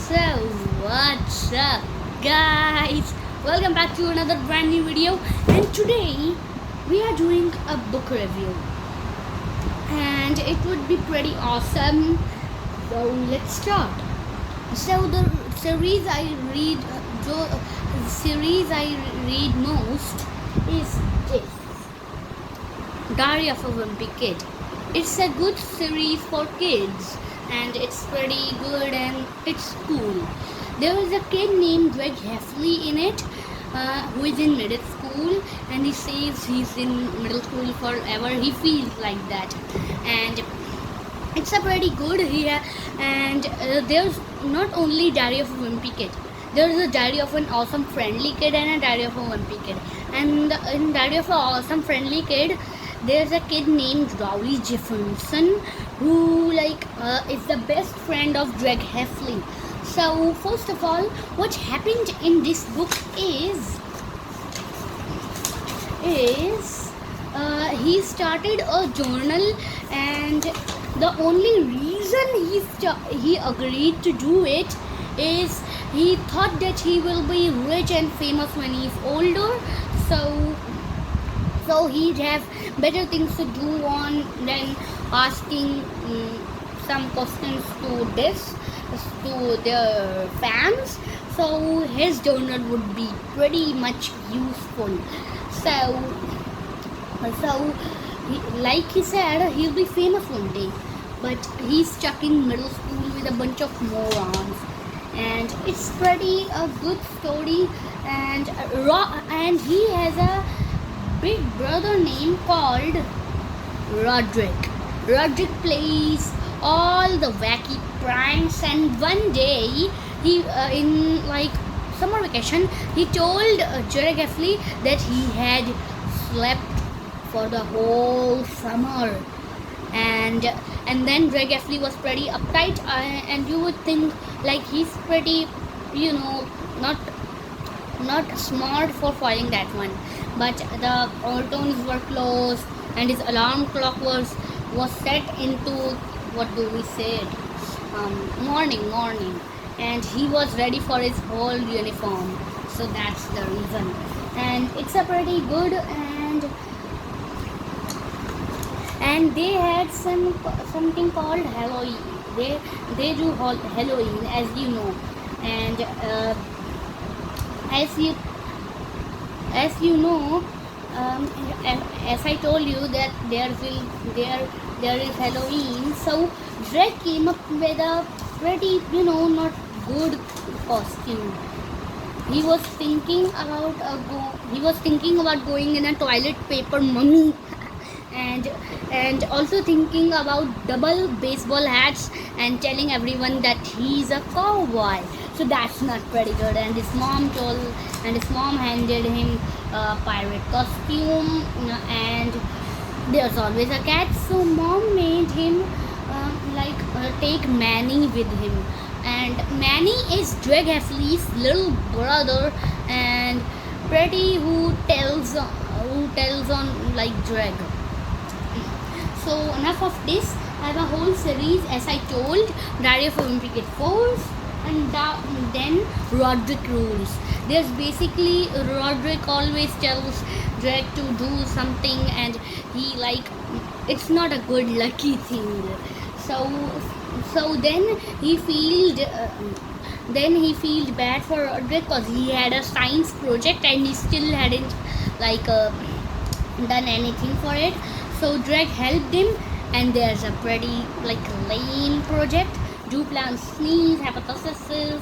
So, what's up, guys? Welcome back to another brand new video. And today we are doing a book review, and it would be pretty awesome. So, let's start. So, the series I read, most is this Diary of a Wimpy Kid. It's a good series for kids, and it's pretty good and it's cool. There is a kid named Greg Heffley in it, who is in middle school, and he says he's in middle school forever. He feels like that, and it's a pretty good here. And there's not only Diary of a Wimpy Kid. There's a Diary of an Awesome Friendly Kid and a Diary of a Wimpy Kid. And in Diary of an Awesome Friendly Kid, there's a kid named Rowley Jefferson who is the best friend of Greg Heffley. So first of all, what happened in this book is he started a journal, and the only reason he agreed to do it is he thought that he will be rich and famous when he's older. So he'd have better things to do on than asking some questions to their fans. So his journal would be pretty much useful. Like he said, he'll be famous one day, but he's stuck in middle school with a bunch of morons. And it's pretty a good story, and he has a big brother named called Roderick. Roderick plays all the wacky pranks, and one day he in summer vacation, he told Greg Heffley that he had slept for the whole summer, and then Greg Heffley was pretty uptight, and you would think he's pretty, not smart for following that one, but the overtones were closed and his alarm clock was set into, what do we say it, morning, and he was ready for his whole uniform. So that's the reason, and it's a pretty good. And they had something called Halloween. They do Halloween, as you know, and as you know, as I told you that there is Halloween. So Drake came up with a pretty, not good costume. He was thinking about going in a toilet paper mummy, and also thinking about double baseball hats and telling everyone that he's a cowboy. So that's not pretty good. And his mom handed him a pirate costume, and there's always a cat. So mom made him take Manny with him, and Manny is Greg Heffley's little brother, and pretty who tells on Greg. So enough of this. I have a whole series, as I told, Diary of a Wimpy Kid Force, and then Roderick Rules. There's basically Roderick always tells Greg to do something, and he it's not a good lucky thing. So then he feels bad for Roderick because he had a science project and he still hadn't done anything for it. So Greg helped him, and there's a pretty lame project. Do plants sneeze? Hypothesis,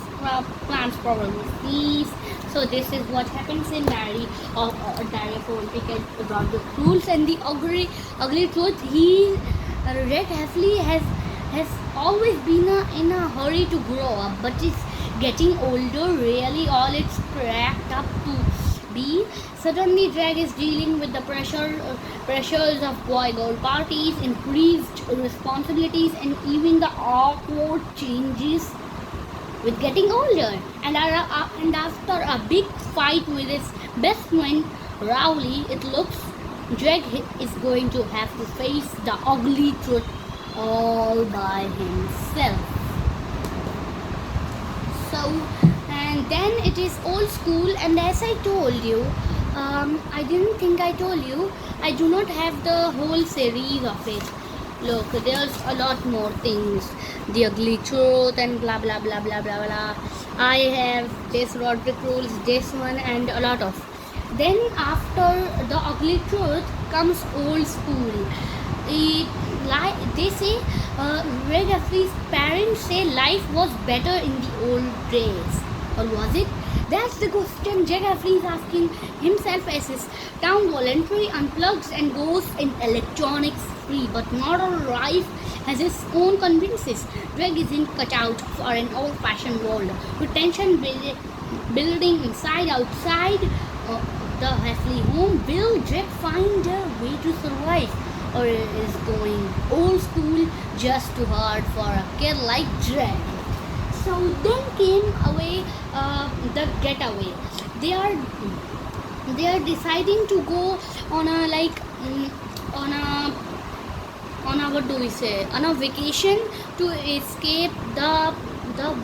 plants probably sneeze. So this is what happens in Diary of a Wimpy Kid, Roderick Rules. And the ugly truth, Greg Heffley has always been in a hurry to grow up, but it's getting older. Really, all it's cracked up to be. Suddenly, Greg is dealing with the pressures of boy-girl parties, increased responsibilities, and even the awkward changes with getting older. And after a big fight with his best friend Rowley, it looks Greg is going to have to face the ugly truth all by himself. and then it is old school, and as I told you, I didn't think I told you, I do not have the whole series of it. Look, there's a lot more things. The Ugly Truth and blah blah blah blah blah blah. I have this Roderick Rules, this one, and a lot of. Then after the Ugly Truth comes old school. They say, Greg Jeffrey's parents say life was better in the old days. Or was it? That's the question Jack Jeffrey is asking himself as his town voluntarily unplugs and goes in electronics free. But modern life has its own conveniences. Greg isn't cut out for an old-fashioned world with tension building inside outside the Heffley home. Will Greg find a way to survive, or is going old school just too hard for a kid like Greg? So then came away the Getaway. They are deciding to go on a on a what do we say, on a vacation to escape the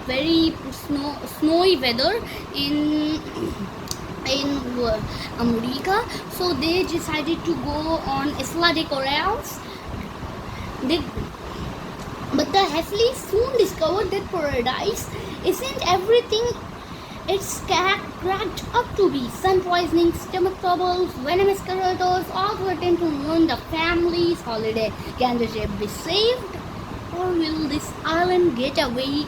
very snowy weather in America. So they decided to go on Isla de Corrales. But the Heffleys soon discovered that paradise isn't everything it's cracked up to be. Sun poisoning, stomach troubles, venomous predators all threaten to ruin the family's holiday. Can the ship be saved, or will this island get away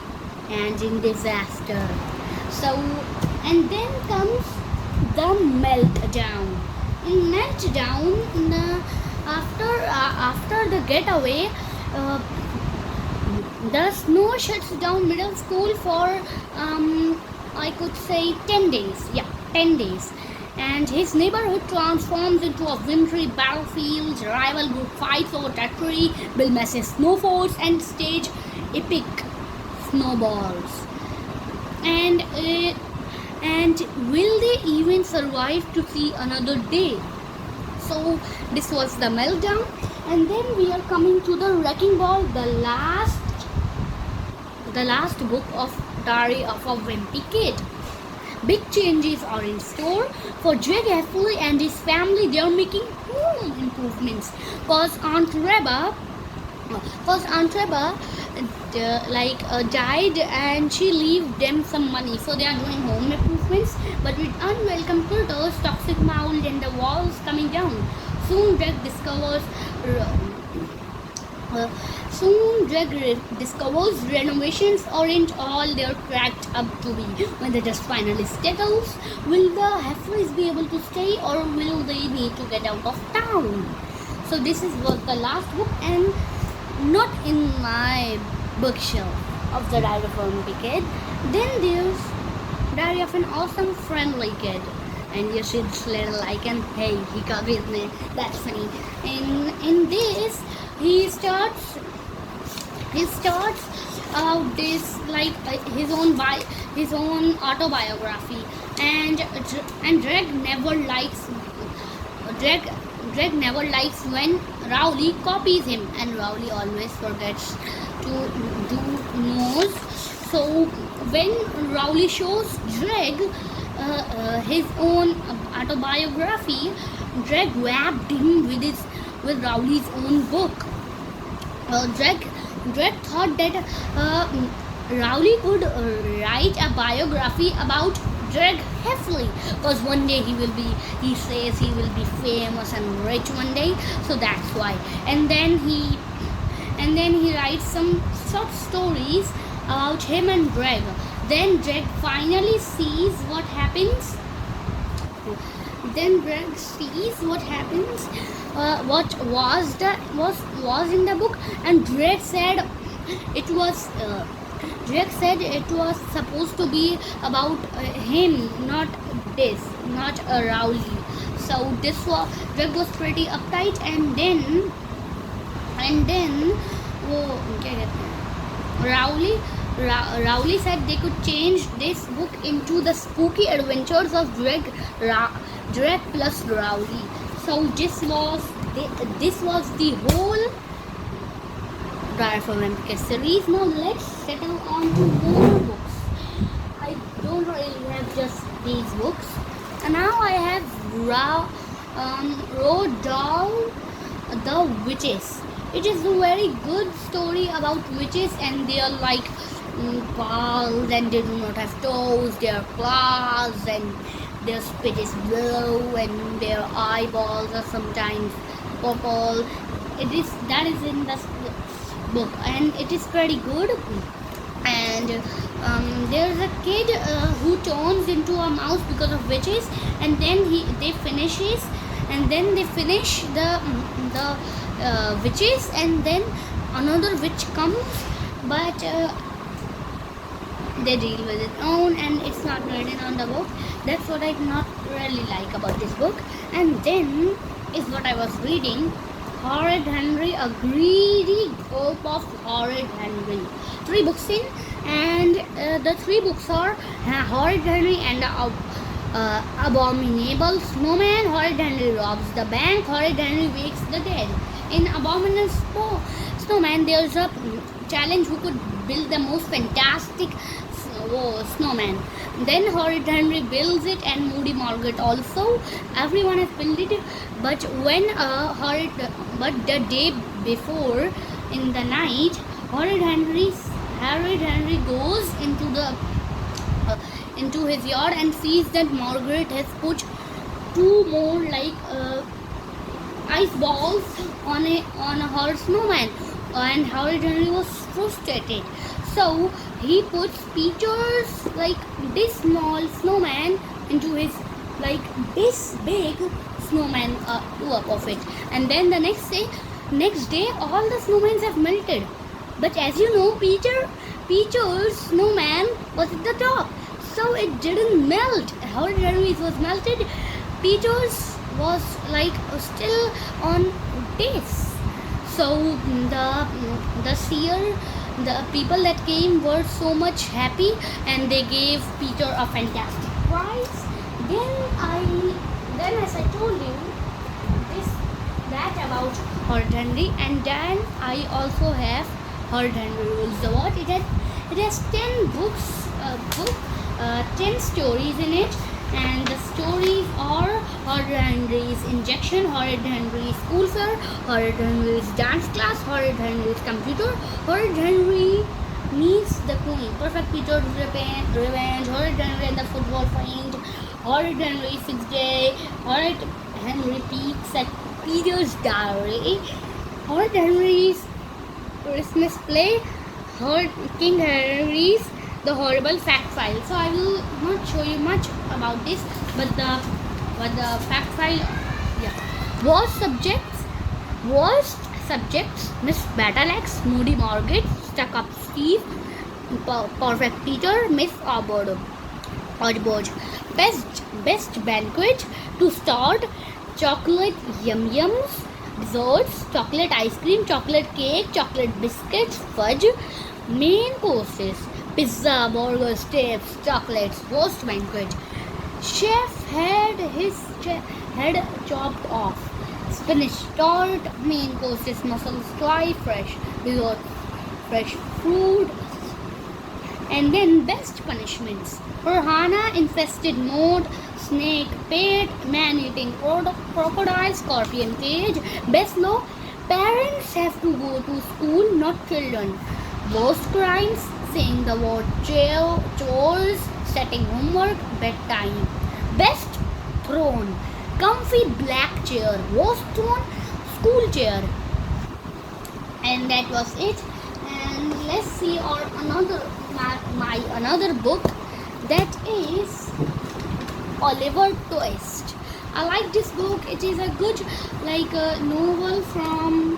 and in disaster? So, and then comes the meltdown. In meltdown, after the getaway, the snow shuts down middle school for I could say 10 days. Yeah, 10 days. And his neighborhood transforms into a wintry battlefield. Rival group fights over territory, build massive snow forts, and stage epic snowballs. And will they even survive to see another day? So this was the meltdown, and then we are coming to the Wrecking Ball, the last book of Diary of a Wimpy Kid. Big changes are in store for Greg Heffley and his family. They are making home improvements because Aunt Reba died, and she left them some money, so they are doing home improvements. But with unwelcome critters, toxic mold, and the walls coming down, soon Greg discovers renovations aren't all they're cracked up to be. When the dust finally settles, will the Heffleys be able to stay, or will they need to get out of town? So this was the last book, and not in my bookshelf of the Diary of a Wimpy Kid. Then there's Diary of an Awesome Friendly Kid. And you should little icon. Hey, he copied me. That's funny. In this, he starts out this his own autobiography, and Greg never likes when Rowley copies him, and Rowley always forgets to do knows. So when Rowley shows Greg his own autobiography, Greg grabbed him with Rowley's own book. Greg thought that Rowley could write a biography about Greg Heffley, because one day he says he will be famous and rich one day, so that's why. And then he writes some short stories about him and Greg. Then Greg finally sees what happens. Then Greg sees what happens. What was in the book, and Greg said it was. Greg said it was supposed to be about him, not Rowley. So Greg was pretty uptight, and then Rowley said they could change this book into the spooky adventures of Greg plus Rowley. So this was the whole Diary of a Wimpy Kid series. Now let's settle on to more books. I these books. And now I have wrote down The Witches. It is a very good story about witches, and they are like balls, and they do not have toes, they are claws, and their spit is blue, and their eyeballs are sometimes purple. That is in the book, and it is pretty good. And there's a kid who turns into a mouse because of witches, and then they finishes, and then they finish the witches, and then another witch comes, but they deal with it own, and it's not written on the book. That's what I not really like about this book. And then is what I was reading, Horrid Henry, a greedy gulp of Horrid Henry. 3 books in, and the 3 books are Horrid Henry and Abominable Snowman. Horrid Henry robs the bank. Horrid Henry wakes the dead. In Abominable Snowman, there's a challenge who could build the most fantastic snowman. Then Horrid Henry builds it, and Moody Margaret also. Everyone has built it, but but the day before, in the night, Horrid Henry goes into his yard and sees that Margaret has put 2 more ice balls on her snowman, and Horrid Henry was frustrated. So he puts Peter's this small snowman into his this big snowman up of it, and then the next day all the snowmen have melted. But as you know, Peter's snowman was at the top, so it didn't melt. Horrid Henry's was melted. Peter's was still on this. So the people that came were so much happy, and they gave Peter a fantastic prize. Then as I told you that about Horrid Henry, and then I also have Horrid Henry Rules the World. It has 10 books, 10 stories in it, and the stories are Horrid Henry's injection, Horrid Henry's school fair, Horrid Henry's dance class, Horrid Henry's computer, Horrid Henry meets the Queen, Perfect Peter's revenge, Horrid Henry and the football fiend, Horrid Henry 6th day, Horrid Henry peeks at Peter's diary, Horrid Henry's Christmas play, King Henry's The Horrible Fact File. So I will not show you much about this, but the fact file, yeah. Worst subjects: Miss Battleaxe, Moody Margaret, Stuck Up Steve, Perfect Peter, Miss Odge. Best banquet to start: chocolate yum yums, desserts, chocolate ice cream, chocolate cake, chocolate biscuits, fudge. Main courses: pizza, burgers, steaks, chocolates. Post banquet: chef had his head chopped off. Spinach tart. Main courses: mussels fry, fresh dessert, fresh fruit. And then best punishments: piranha infested moat, snake pit, man eating crocodile, scorpion cage. Best law: parents have to go to school, not children. Worst crimes: saying the word chores, setting homework, bedtime. Best throne: comfy black chair. Worst throne: school chair. And that was it. And let's see another book, that is Oliver Twist. I like this book. It is a good a novel from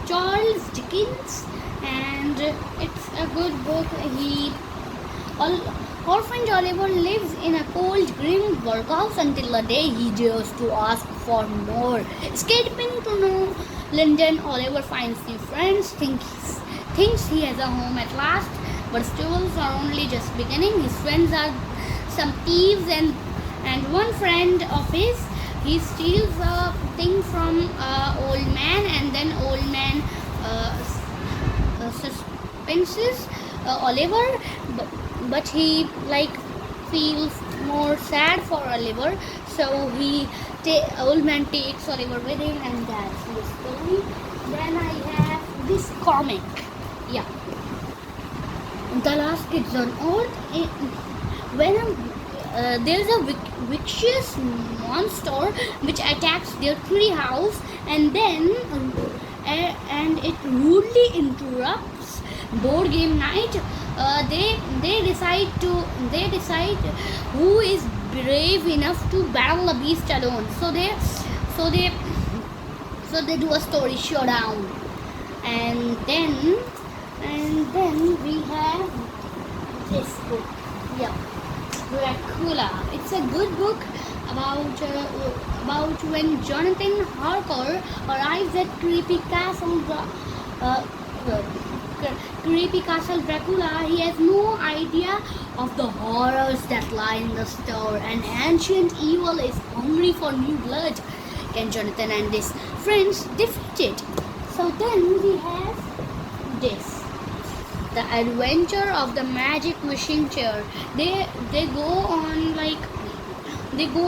Charles Dickens, and it's a good book. Orphan Oliver lives in a cold, grim workhouse until the day he dares to ask for more. Escaping to London, Oliver finds new friends, thinks he has a home at last, but struggles are only just beginning. His friends are some thieves, and one friend of his, he steals a thing from old man, and then old man suspenses Oliver, but he feels more sad for Oliver, so old man takes Oliver with him, and that's the story. Then I have this comic, yeah, The Last Kids on Earth. When there's a vicious monster which attacks their tree house, and then and it rudely interrupts board game night. They decide who is brave enough to battle the beast alone. So they do a story showdown, and then we have this book. Yeah, Dracula. It's a good book about when Jonathan Harker arrives at creepy castle Dracula. He has no idea of the horrors that lie in the store. An ancient evil is hungry for new blood. Can Jonathan and his friends defeat it? So then we have this. The Adventure of the Magic Wishing Chair. They go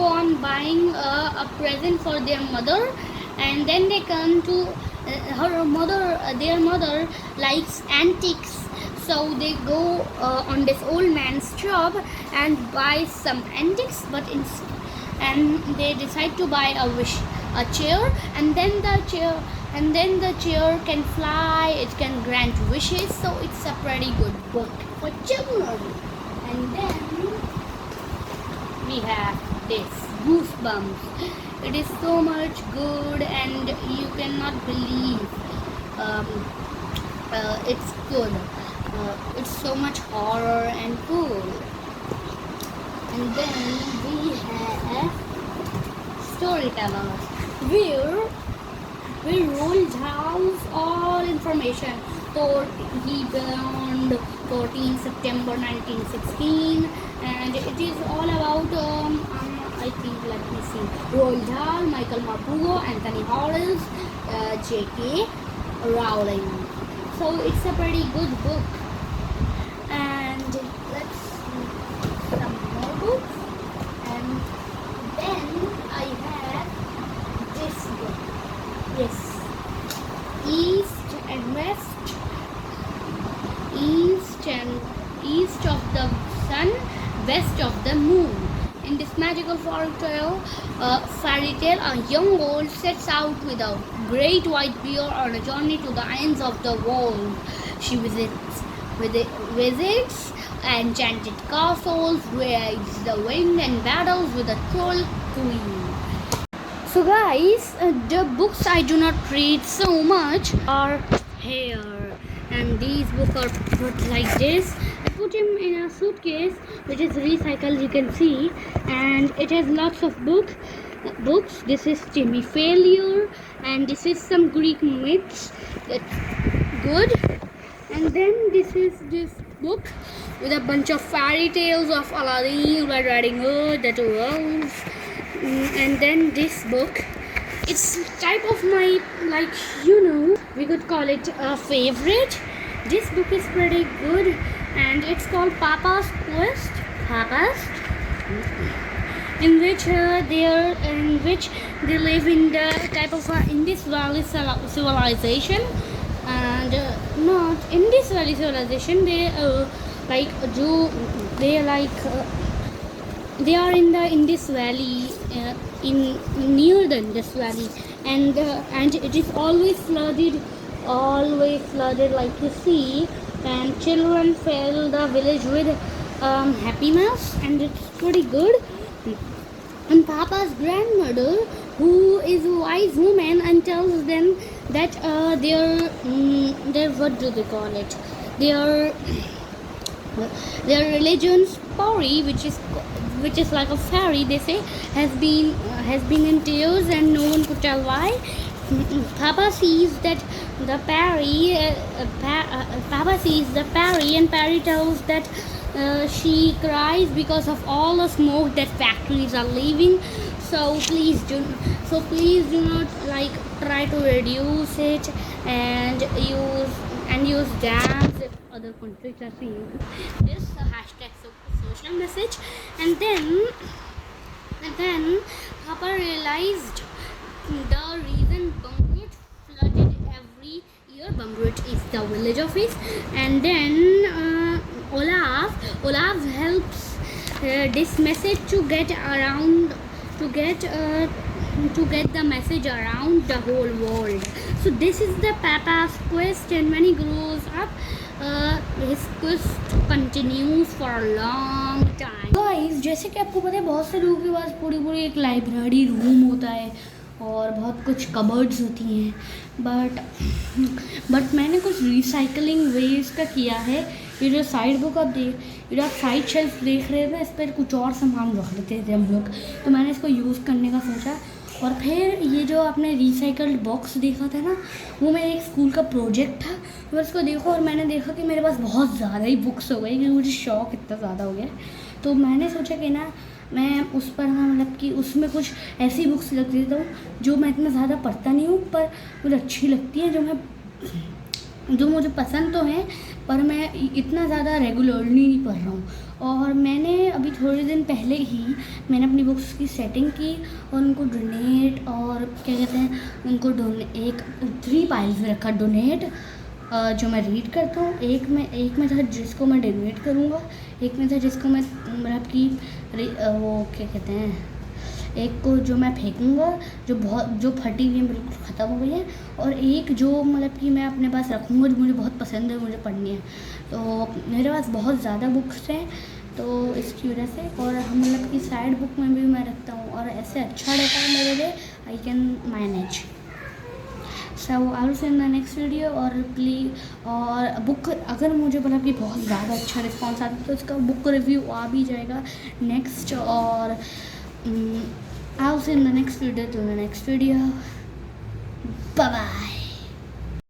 on buying a present for their mother, and then they come to their mother likes antiques, so they go on this old man's shop and buy some antiques, and they decide to buy a chair, and then the chair can fly, it can grant wishes, so it's a pretty good book for children. And then we have this Goosebumps. It is so much good, and you cannot believe it's good. It's so much horror and cool. And then we have Storytellers, where roll down all information. He burned 14 September 1916, and it is all about I think, let me see, Roald Dahl, Michael Mapugo, Anthony Horrells, J.K. Rowling. So it's a pretty good book. And let's see some more books. And then I have this book. Yes, East and West. East of the sun, west of the moon. In this magical fairy tale, a young girl sets out with a great white bear on a journey to the ends of the world. She visits enchanted castles, rides the wind, and battles with the troll queen. So guys, the books I do not read so much are here, and these books are put like this. I put him in a suitcase which is recycled, you can see, and it has lots of books. This is Jimmy Failure, and this is some Greek myths. That's good. And then this is this book with a bunch of fairy tales of Aladdin, Red Riding Hood, the two elves. And then this book, it's type of my, we could call it a favorite. This book is pretty good, and it's called Papa's Quest. In which they live in the type of Indus Valley civilization, and not Indus Valley civilization. They are in the Indus Valley, near the Indus Valley, and it is always flooded like you see, and children fill the village with happiness, and it's pretty good. And Papa's grandmother, who is a wise woman, and tells them that their what do they call it? Their religion's Pori, which is like a fairy, they say, has been in tears, and no one could tell why. Papa sees that the Pari. Papa sees the Pari, and Pari tells that she cries because of all the smoke that factories are leaving. So please do not try to reduce it and use dams if other countries are seeing this hashtag. So emotional message. And then Papa realized the reason Bangurut flooded every year. Bangurut is the village office. And then Olaf helps this message to get around, to get the message around the whole world. So this is the Papa's quest, and when he grows up, his quest continues for a long time. Guys, जैसे कि आपको पता है बहुत से लोगों के पास पूरी एक लाइब्रेरी रूम होता है और बहुत कुछ कबर्ड्स होती हैं, बट मैंने कुछ रिसाइकलिंग वेज का किया है. ये जो साइड बुक आप साइड शेल्फ देख रहे थे, इस पर कुछ और सामान रख लेते थे हम लोग, तो मैंने इसको यूज़ करने का सोचा. और फिर ये जो आपने रिसाइकल्ड बॉक्स देखा था ना, वो मेरे एक स्कूल का प्रोजेक्ट था. मैं उसको देखा और मैंने देखा कि मेरे पास बहुत ज़्यादा ही बुक्स हो गई, क्योंकि मुझे शौक इतना ज़्यादा हो गया. तो मैंने सोचा कि ना मैं उस पर मतलब कि उसमें कुछ ऐसी बुक्स रख देता हूँ जो मैं इतना ज़्यादा पढ़ता नहीं हूँ, पर मुझे अच्छी लगती हैं, जो मुझे पसंद तो हैं, पर मैं इतना ज़्यादा रेगुलरली नहीं पढ़ रहा हूँ. और मैंने अभी थोड़े दिन पहले ही मैंने अपनी बुक्स की सेटिंग की और उनको डोनेट, और क्या कहते हैं, उनको एक 3 पाइल्स में रखा. डोनेट जो मैं रीड करता हूँ, एक में था जिसको मैं डोनेट करूँगा, एक में था जिसको मैं मतलब कि वो क्या कहते हैं, एक को जो मैं फेंकूँगा, जो फटी हुई है, बिल्कुल ख़त्म हो गई है, और एक जो मतलब कि मैं अपने पास रखूँगा, जो मुझे बहुत पसंद है, मुझे पढ़नी है. तो मेरे पास बहुत ज़्यादा बुक्स हैं, तो इसकी वजह से, और हम मतलब कि साइड बुक में भी मैं रखता हूँ, और ऐसे अच्छा रहता है मेरे लिए. I can manage. So I will see in the next video. और प्लीज़, और बुक अगर मुझे मतलब कि बहुत ज़्यादा अच्छा रिस्पॉन्स आता है तो इसका बुक रिव्यू आ भी जाएगा नेक्स्ट. और I'll see you in the next video. Bye bye.